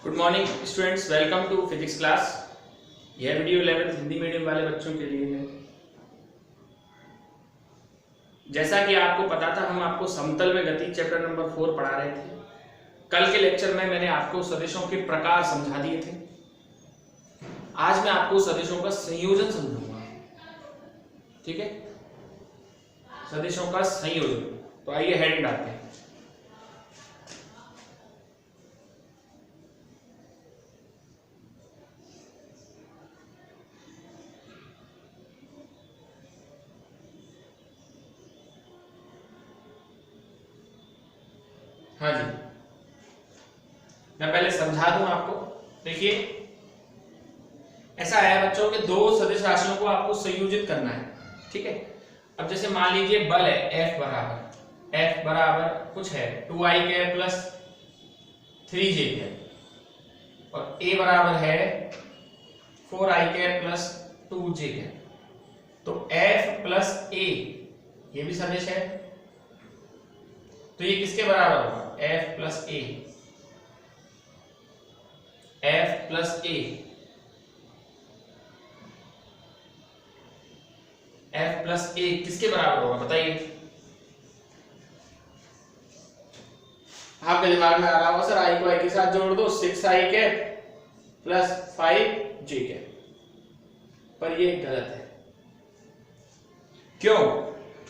Good morning students, welcome to physics class. यह video 11th Hindi medium वाले बच्चों के लिए है। जैसा कि आपको पता था, हम आपको समतल में गति चैप्टर नंबर 4 पढ़ा रहे थे। कल के लेक्चर में मैंने आपको सदिशों के प्रकार समझा दिए थे। आज मैं आपको सदिशों का संयोजन समझाऊंगा। ठीक है, सदिशों का संयोजन। तो आइए हेडिंग डालते हैं। हाँ जी, मैं पहले समझा दूं आपको। देखिए, ऐसा है बच्चों कि दो सदिश राशियों को आपको संयोजित करना है। ठीक है, अब जैसे मान लीजिए बल है F बराबर कुछ है 2i cap plus 3j cap और A बराबर है 4i cap plus 2j cap. तो F प्लस A ये भी सदिश है, तो ये किसके बराबर होगा? F plus A। F plus A, F plus A किसके बराबर होगा बताइए? आपके दिमाग में आ रहा होगा सर i को i के साथ जोड़ दो, 6i cap plus 5j cap, पर ये गलत है। क्यों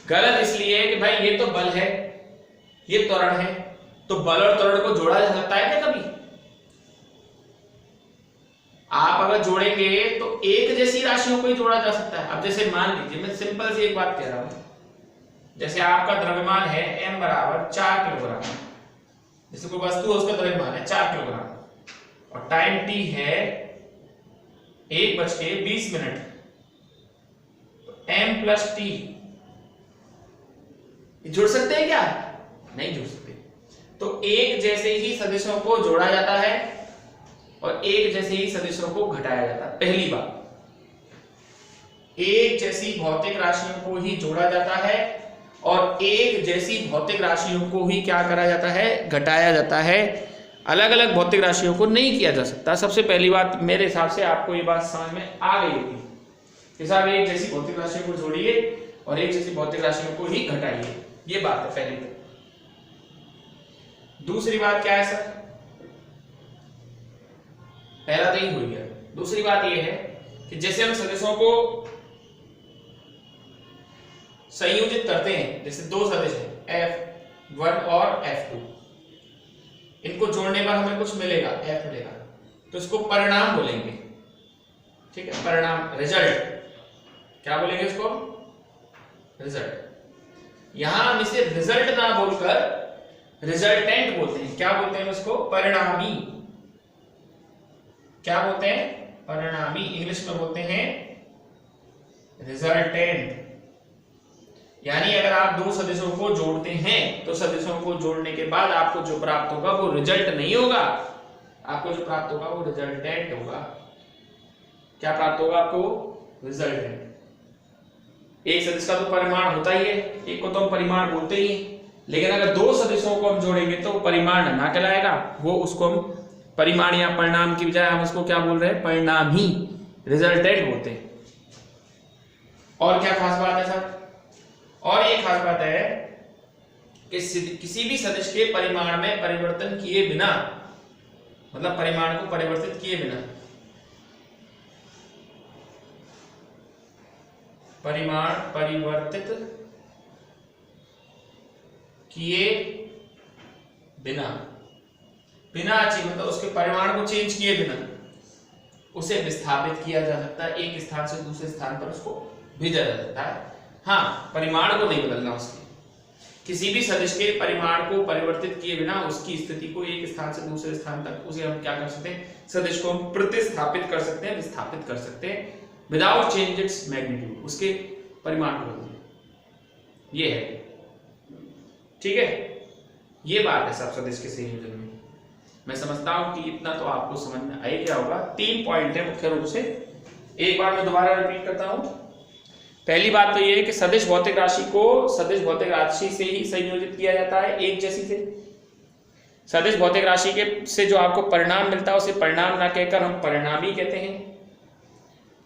गलत? इसलिए कि भाई ये तो बल है, ये त्वरण है, तो बल और त्वरण को जोड़ा जा सकता है क्या कभी? आप अगर जोड़ेंगे तो एक जैसी राशियों को ही जोड़ा जा सकता है। अब जैसे मान लीजिए, मैं सिंपल सी एक बात कह रहा हूं, जैसे आपका द्रव्यमान है m बराबर 4 किलोग्राम, जैसे कोई वस्तु है उसका द्रव्यमान है 4 किलोग्राम और टाइम t है 1:20, तो m प्लस t जुड़ सकते हैं क्या? नहीं जुड़ सकते। तो एक जैसे ही सदिशों को जोड़ा जाता है और एक जैसे ही सदिशों को घटाया जाता है। पहली बात, एक जैसी भौतिक राशियों को ही जोड़ा जाता है और एक जैसी भौतिक राशियों को ही क्या करा जाता है? घटाया जाता है। अलग अलग भौतिक राशियों को नहीं किया जा सकता। सबसे पहली बात, मेरे हिसाब से आपको ये बात समझ में आ गई होगी कि साहब एक जैसी भौतिक राशियों को जोड़िए और एक जैसी भौतिक राशियों को ही घटाइए। ये बात है पहली बात। दूसरी बात क्या है सर? पहला तो ही हो गया। दूसरी बात यह है कि जैसे हम सदिशों को संयोजित करते हैं, जैसे दो सदिश हैं F1 और F2, इनको जोड़ने पर हमें कुछ मिलेगा, F मिलेगा, तो इसको परिणाम बोलेंगे। ठीक है, परिणाम, रिजल्ट। क्या बोलेंगे इसको? रिजल्ट। यहां हम इसे रिजल्ट ना बोलकर रिजल्टेंट बोलते हैं। क्या बोलते हैं इसको? परिणामी। क्या बोलते हैं? परिणामी। इंग्लिश में बोलते हैं रिजल्टेंट। यानी अगर आप दो सदिशों को जोड़ते हैं तो सदिशों को जोड़ने के बाद आपको जो प्राप्त होगा वो रिजल्ट नहीं होगा, आपको जो प्राप्त होगा वो रिजल्टेंट होगा। क्या प्राप्त होगा आपको? रिजल्टेंट। एक सदिश का तो परिमाण होता ही है, एक को तो हम परिमाण बोलते ही हैं, लेकिन अगर दो सदिशों को हम जोड़ेंगे तो परिमाण ना कहलाएगा, वो उसको हम परिमाण या परिणाम की बजाय हम उसको क्या बोल रहे हैं? परिणाम ही, रिजल्टेंट बोलते हैं। और क्या खास बात है सर? और एक खास बात है कि किसी भी सदिश के परिमाण में परिवर्तन किए बिना, मतलब परिमाण को परिवर्तित किए बिना, परिमाण परिवर्तित किए बिना, मतलब उसके परिमाण को चेंज किए बिना उसे विस्थापित किया जा सकता है। एक स्थान से दूसरे स्थान पर उसको भेजा जा सकता है। हाँ, परिमाण को नहीं बदलना उसके। किसी भी सदिश के परिमाण को परिवर्तित किए बिना उसकी स्थिति को एक स्थान से दूसरे स्थान तक उसे हम क्या कर सकते हैं? सदिश को हम प्रतिस्थापित कर सकते हैं, विस्थापित कर सकते हैं, विदाउट चेंज इट्स मैग्नीट्यूड, उसके परिमाण को बदलना। ये है। ठीक है, ये बात है सब सदिश के संयोजन में। मैं समझता हूं कि इतना तो आपको समझ में आ ही गया होगा। 3 पॉइंट है मुख्य रूप से। एक बार मैं दोबारा रिपीट करता हूं। पहली बात तो ये है कि सदिश भौतिक राशि को सदिश भौतिक राशि से ही संयोजित किया जाता है, एक जैसी से। सदिश भौतिक राशि के से जो आपको परिणाम मिलता है उसे परिणाम ना कहकर हम परिणामी कहते हैं।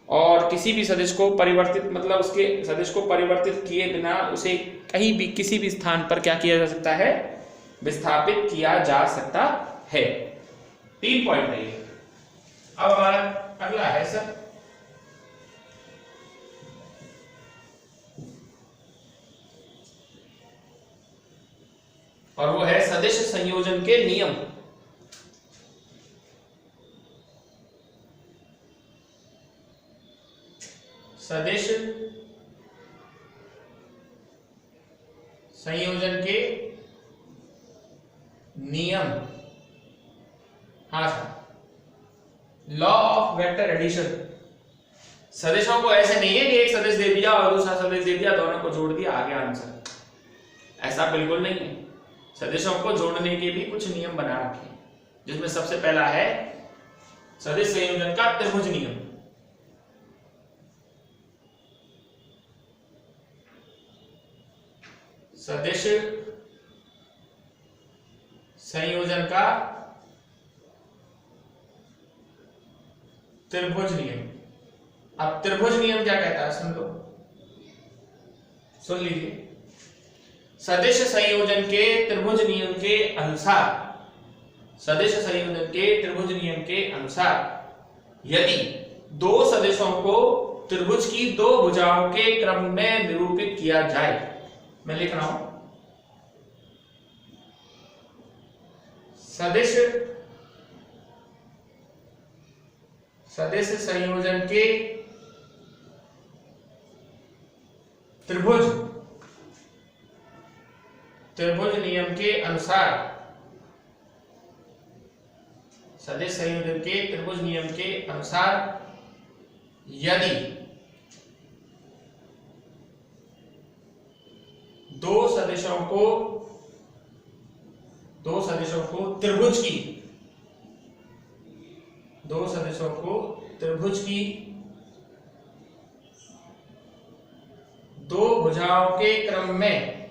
और किसी भी सदिश को परिवर्तित मतलब उसके सदिश को परिवर्तित किए बिना उसे कहीं भी किसी भी स्थान पर क्या किया जा सकता है, विस्थापित किया जा सकता है। 3 पॉइंट है ये। अब हमारा अगला है सर और वो है सदिश संयोजन के नियम। सदिश संयोजन के नियम। हाँ sir, law of vector addition. सदिशों को ऐसे नहीं है कि एक सदिश दे दिया और दूसरा सदिश दे दिया, दोनों को जोड़ दिया आ गया आंसर, ऐसा बिल्कुल नहीं है। सदिशों को जोड़ने के भी कुछ नियम बना रखे हैं, जिसमें सबसे पहला है सदिश संयोजन का त्रिभुज नियम। सदिश संयोजन का त्रिभुज नियम। अब त्रिभुज नियम क्या कहता है सुन लो, सुन लीजिए। सदिश संयोजन के त्रिभुज नियम के अनुसार, सदिश संयोजन के त्रिभुज नियम के अनुसार यदि दो सदिशों को त्रिभुज की दो भुजाओं के क्रम में निरूपित किया जाए, मैं लिख रहा हूं, सदिश संयोजन के त्रिभुज नियम के अनुसार, सदिश संयोजन के त्रिभुज नियम के अनुसार यदि दो सदिशों को त्रिभुज की दो भुजाओं के क्रम में,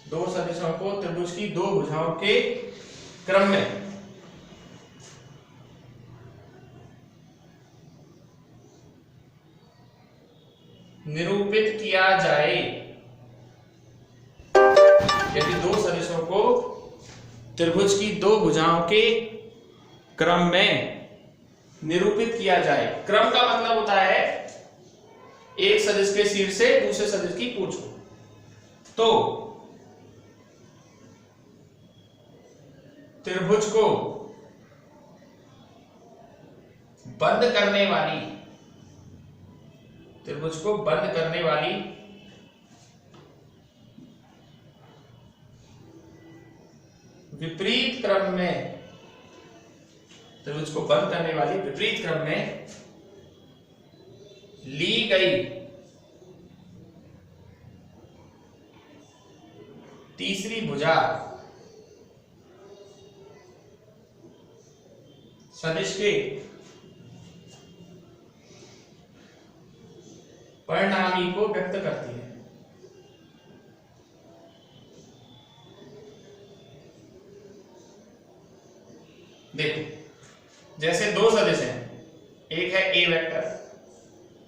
दो सदिशों को त्रिभुज की दो भुजाओं के क्रम में निरूपित किया जाए, यदि दो सदिशों को त्रिभुज की दो भुजाओं के क्रम में निरूपित किया जाए। क्रम का मतलब होता है एक सदिश के शीर्ष से दूसरे सदिश की पूंछ, तो त्रिभुज को बंद करने वाली विपरीत क्रम में, त्रिभुज को बंद करने वाली विपरीत क्रम में ली गई तीसरी भुजा सदिश के परिणामी को व्यक्त करती है। देखो, जैसे दो सदिश हैं, एक है ए वेक्टर,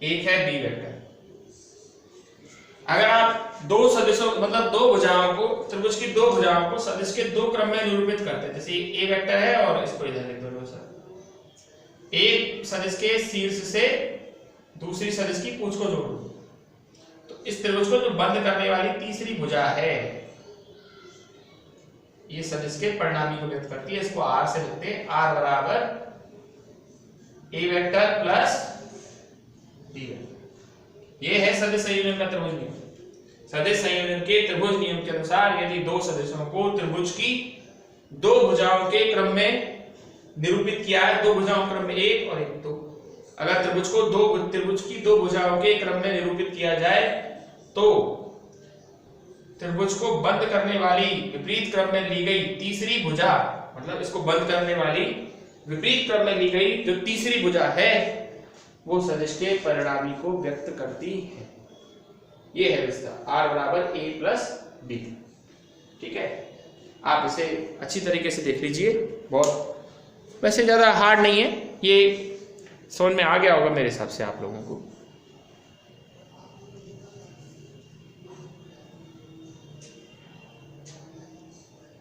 एक है बी वेक्टर। अगर आप दो सदिशों मतलब दो भुजाओं को, त्रिभुज की दो भुजाओं को सदिश के दो क्रम में निरूपित करते हैं, जैसे ए वेक्टर है और इसको इधर लिख दो सर, एक सदिश के शीर्ष से दूसरी सदिश की पूंछ को जोड़ दो, तो इस त्रिभुज को जो बंद करने वाली तीसरी भुजा है, ये सदिश के परिणामी को व्यक्त करती है। इसको आर से लिखते हैं, आर बराबर ए वेक्टर प्लस बी वेक्टर। ये है सदिश संयोजन का त्रिभुज नियम। सदिश संयोजन के त्रिभुज नियम के अनुसार यदि दो सदिशों को त्रिभुज की दो भुजाओं के क्रम में निरूपित किया है, दो भुजाओं क्रम में एक और एक, तो अगर त्रिभुज की दो भुजाओं के क्रम में निरूपित किया जाए तो त्रिभुज को बंद करने वाली विपरीत क्रम में ली गई तीसरी भुजा, मतलब इसको बंद करने वाली विपरीत क्रम में ली गई जो तीसरी भुजा है वो सदिश के परिणामी को व्यक्त करती है। ये है विस्तार, आर बराबर ए प्लस बी। ठीक है, आप इसे अच्छी तरीके से देख लीजिए, बहुत वैसे ज़्यादा हार्ड नहीं है, ये समझ में आ गया होगा मेरे हिसाब से आप लोगों को।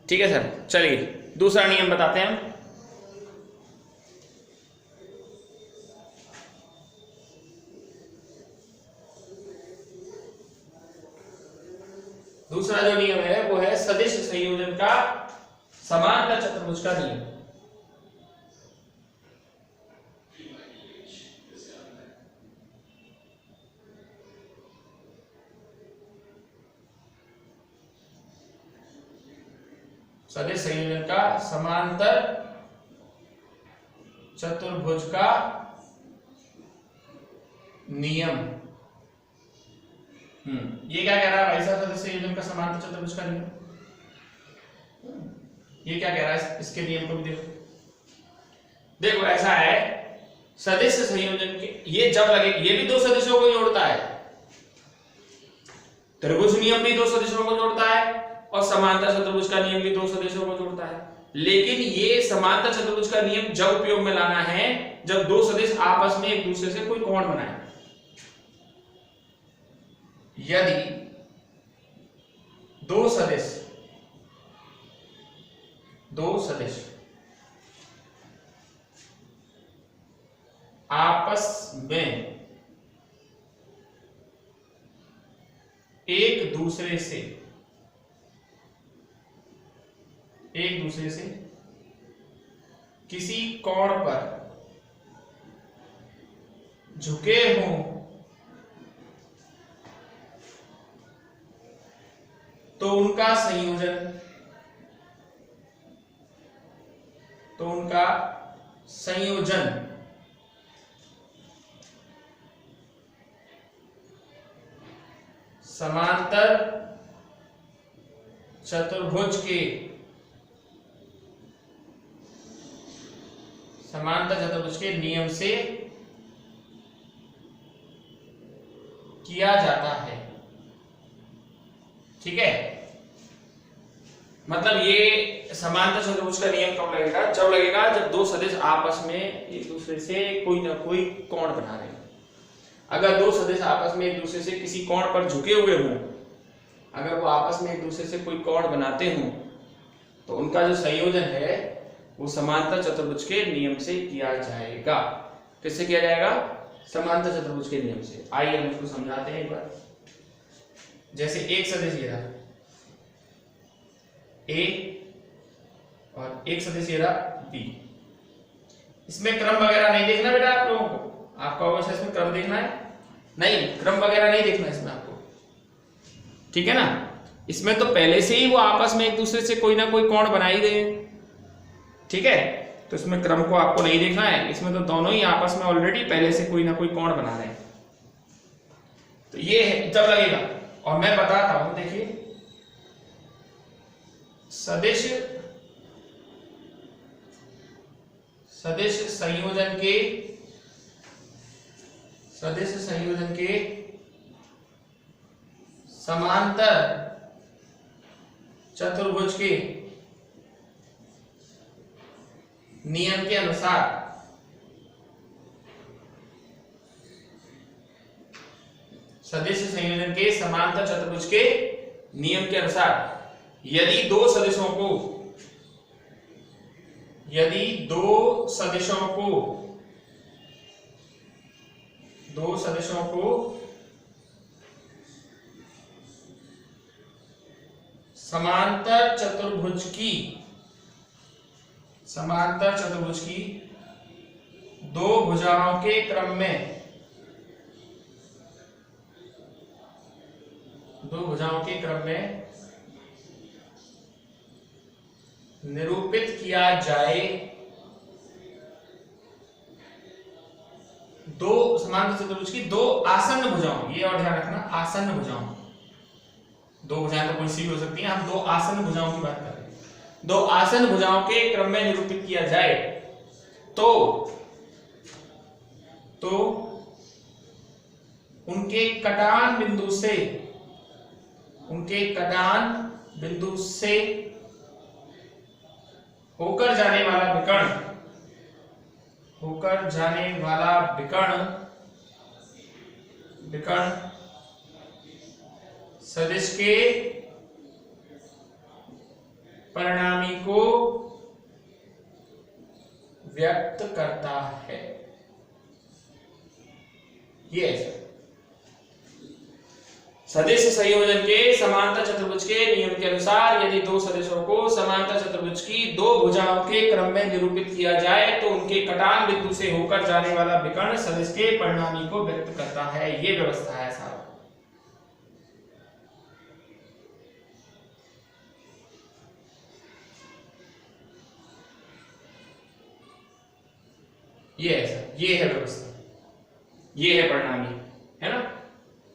ठीक है सर, चलिए दूसरा नियम बताते हैं हम। दूसरा जो नियम है वो है सदिश संयोजन का समांतर चतुर्भुज का नियम। सदिश संयोजन का समांतर चतुर्भुज का नियम। ये क्या कह रहा है भाई साहब, सदिश संयोजन का समांतर चतुर्भुज का नियम? ये क्या कह रहा है, इसके नियम को भी देखो। देखो ऐसा है, सदिश संयोजन के ये जब लगे, ये भी दो सदिशों को जोड़ता है, त्रिभुज नियम भी दो सदिशों को जोड़ता है और समांतर चतुर्भुज का नियम भी दो सदिशों को जोड़ता है। लेकिन ये समांतर चतुर्भुज का नियम जब उपयोग में लाना है जब दो सदिश आपस में एक दूसरे से कोई कोण बनाए। यदि दो सदिश आपस में एक दूसरे से किसी कोण पर झुके हों तो उनका संयोजन समांतर चतुर्भुज के नियम से किया जाता है। ठीक है, मतलब ये समांतर चतुर्भुज का नियम कब लगेगा? जब लगेगा जब दो सदिश आपस में एक दूसरे से कोई ना कोई कोण बना रहे हैं। अगर दो सदिश आपस में एक दूसरे से किसी कोण पर झुके हुए हों, अगर वो आपस में एक दूसरे से कोई कोण बनाते हों तो उनका जो संयोजन है वो समांतर चतुर्भुज के नियम से किया जाएगा। किससे किया जाएगा? समांतर चतुर्भुज के नियम से। आइए हम इसको समझाते हैं एक बार। जैसे एक सदिश ये रहा A और एक सदिश ये रहा B। इसमें क्रम वगैरह नहीं देखना बेटा आप लोगों को। आपका अवश्य इसमें क्रम देखना है? नहीं, क्रम वगैरह नहीं देखना इसमें आपको, ठीक है ना। इसमें तो पहले से ही वो आपस में एक दूसरे से कोई ना कोई कोण बना ही रहे हैं, ठीक है। तो इसमें क्रम को आपको नहीं देखना है, इसमें तो दोनों ही आपस में ऑलरेडी पहले से कोई ना कोई कोण बना रहे हैं। तो ये है जब लगेगा, और मैं बताता हूं, देखिए सदिश संयोजन के समांतर चतुर्भुज के नियम के अनुसार सदिश संयोजन के समांतर चतुर्भुज के नियम के अनुसार यदि दो सदिशों को समांतर चतुर्भुज की दो भुजाओं के क्रम में निरूपित किया जाए। दो समांतर चतुर्भुज की दो आसन्न भुजाओं, ये और ध्यान रखना, आसन्न भुजाओं। दो भुजाएं तो कोई सी भी हो सकती हैं, हम दो आसन्न भुजाओं की बात कर रहे हैं। दो आसन्न भुजाओं के क्रम में निरूपित किया जाए तो उनके कटान बिंदु से होकर जाने वाला विकर्ण, होकर जाने वाला विकर्ण सदिश के परिणामी को व्यक्त करता है। ये ऐसा सदिश संयोजन के समांतर चतुर्भुज के नियम के अनुसार यदि दो सदिशों को समांतर चतुर्भुज की दो भुजाओं के क्रम में निरूपित किया जाए तो उनके कटान बिंदु से होकर जाने वाला विकर्ण सदिश के परिणामी को व्यक्त करता है। ये व्यवस्था है साहब। ये ऐसा, ये है व्यवस्था, ये है परिणामी, है ना।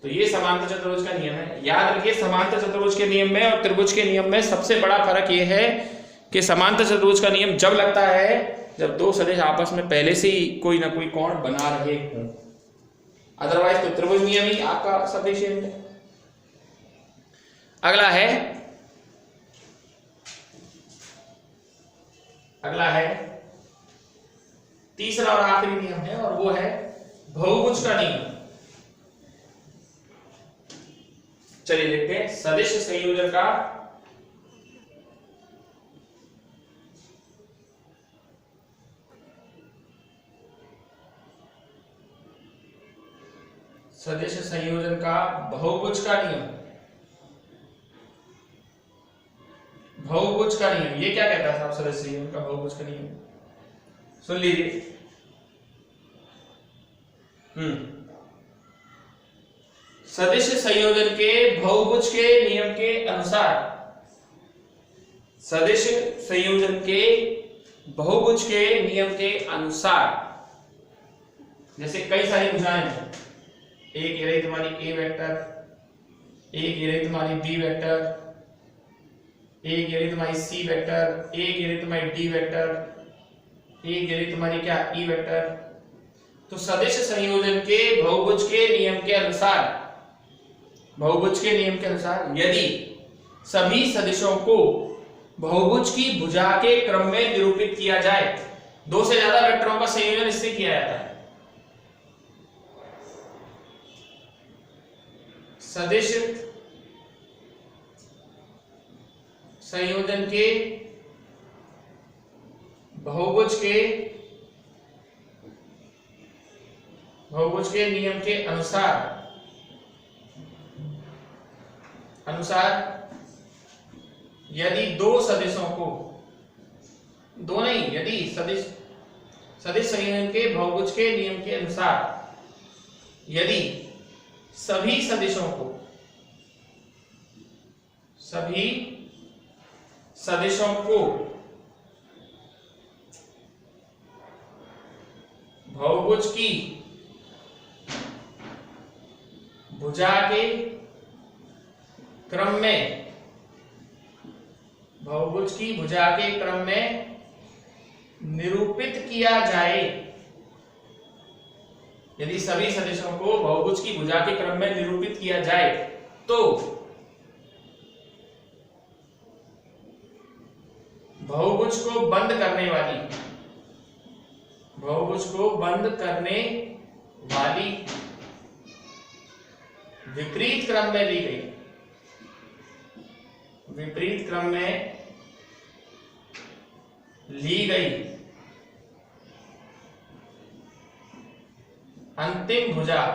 तो ये समांतर चतुर्भुज का नियम है। याद रखिए समांतर चतुर्भुज के नियम में और त्रिभुज के नियम में सबसे बड़ा फर्क ये है कि समांतर चतुर्भुज का नियम जब लगता है जब दो सदिश आपस में पहले से ही कोई ना कोई कोण बना रहे हों, अदरवाइज तो त्रिभुज नियम ही आपका सफिशिएंट है। अगला है तीसरा और आखिरी नियम है और वो है बहुभुज का नियम। चलिए देखते हैं सदिश संयोजन का बहुभुज का नियम। बहुभुज का नियम ये क्या कहता है साहब? सदिश संयोजन का बहुभुज का नियम सुन लीजिए। सदिश संयोजन के बहुभुज के नियम के अनुसार, सदिश संयोजन के बहुभुज के नियम के अनुसार जैसे कई सारी भुजाएं हैं, एक ये रही तुम्हारी ए वेक्टर, एक ये रही तुम्हारी बी वेक्टर, एक ये रही तुम्हारी सी वेक्टर, एक ये रही तुम्हारी डी वेक्टर, एक ये रही तुम्हारी क्या ई वेक्टर। तो सदिश संयोजन के बहुभुज के नियम के अनुसार, बहुभुज के नियम के अनुसार यदि सभी सदिशों को बहुभुज की भुजा के क्रम में निरूपित किया जाए, दो से ज्यादा वेक्टरों का संयोजन इससे किया जाता है। सदिश संयोजन के बहुभुज के नियम के अनुसार यदि दो सदिशों को, दो नहीं, यदि सदिश संयोजन के बहुभुज के नियम के अनुसार यदि सभी सदिशों को बहुभुज की भुजा के क्रम में, बहुभुज की भुजा के क्रम में निरूपित किया जाए, यदि सभी सदिशों को बहुभुज की भुजा के क्रम में निरूपित किया जाए तो बहुभुज को बंद करने वाली विपरीत क्रम में ली गई, विपरीत क्रम में ली गई अंतिम भुजा,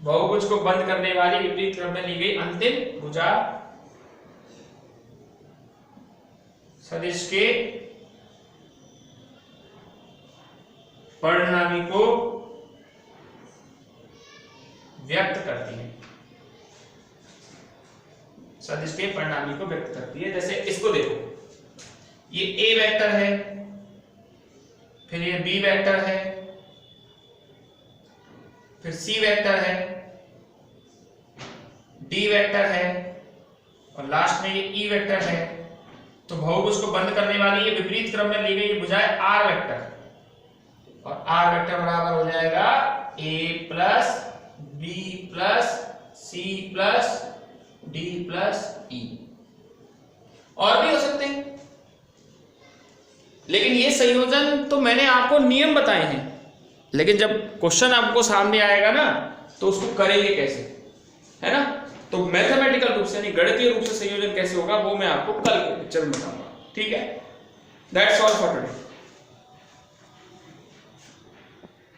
बहुभुज को बंद करने वाली विपरीत क्रम में ली गई अंतिम भुजा सदिश के परिणामी को व्यक्त करती है, सदिश के परिणामी को व्यक्त करती है। जैसे इसको देखो, ये ए वेक्टर है, फिर ये बी वेक्टर है, फिर सी वेक्टर है, डी वेक्टर है और लास्ट में ये ई वेक्टर है। तो बहुभुज को बंद करने वाली ये विपरीत क्रम में ली गई भुजा है आर वेक्टर, और आर वेक्टर बराबर हो जाएगा A plus B plus C plus D plus E. और भी हो सकते हैं, लेकिन ये संयोजन तो मैंने आपको नियम बताए हैं, लेकिन जब क्वेश्चन आपको सामने आएगा ना तो उसको करेंगे कैसे, है ना। तो मैथमेटिकल रूप से यानी गणितीय रूप से संयोजन कैसे होगा वो मैं आपको कल के लेक्चर में बताऊंगा। ठीक है, दैट्स ऑल फॉर टुडे।